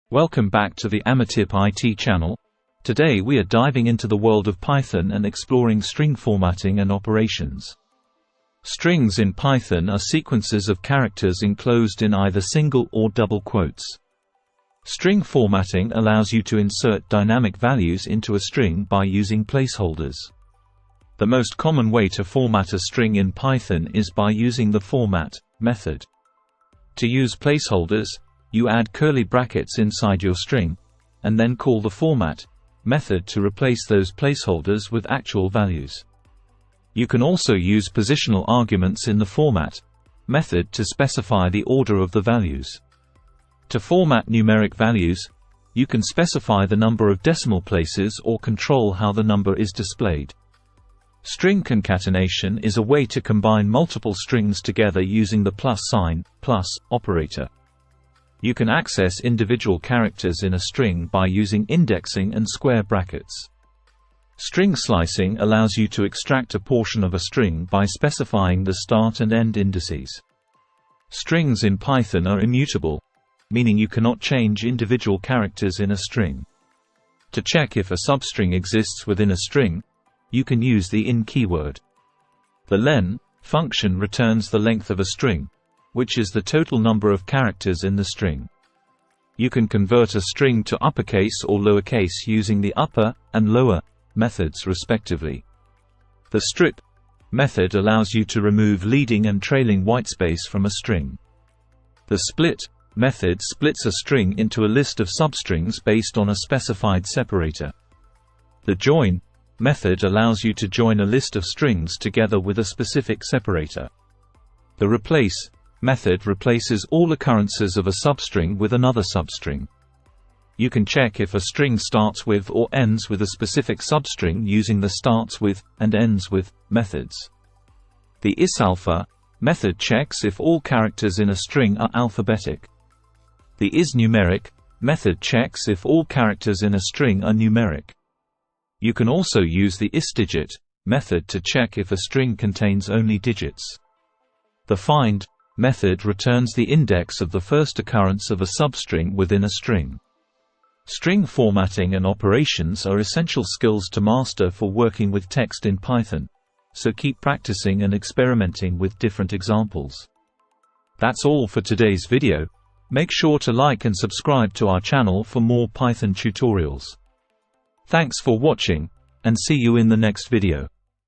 Welcome back to the Amatip IT channel. Today we are diving into the world of Python and exploring string formatting and operations. Strings in Python are sequences of characters enclosed in either single or double quotes. String formatting allows you to insert dynamic values into a string by using placeholders. The most common way to format a string in Python is by using the format method. To use placeholders, you add curly brackets inside your string, and then call the format method to replace those placeholders with actual values. You can also use positional arguments in the format method to specify the order of the values. To format numeric values, you can specify the number of decimal places or control how the number is displayed. String concatenation is a way to combine multiple strings together using the ++ operator. You can access individual characters in a string by using indexing and square brackets. String slicing allows you to extract a portion of a string by specifying the start and end indices. Strings in Python are immutable, meaning you cannot change individual characters in a string. To check if a substring exists within a string, you can use the in keyword. The len function returns the length of a string, which is the total number of characters in the string. You can convert a string to uppercase or lowercase using the upper and lower methods respectively. The strip method allows you to remove leading and trailing whitespace from a string. The split method splits a string into a list of substrings based on a specified separator. The join method allows you to join a list of strings together with a specific separator. The replace method replaces all occurrences of a substring with another substring. You can check if a string starts with or ends with a specific substring using the starts with and ends with methods. The isalpha method checks if all characters in a string are alphabetic. The isNumeric method checks if all characters in a string are numeric. You can also use the isDigit method to check if a string contains only digits. The find method returns the index of the first occurrence of a substring within a string. String formatting and operations are essential skills to master for working with text in Python, so keep practicing and experimenting with different examples. That's all for today's video. Make sure to like and subscribe to our channel for more Python tutorials. Thanks for watching, and see you in the next video.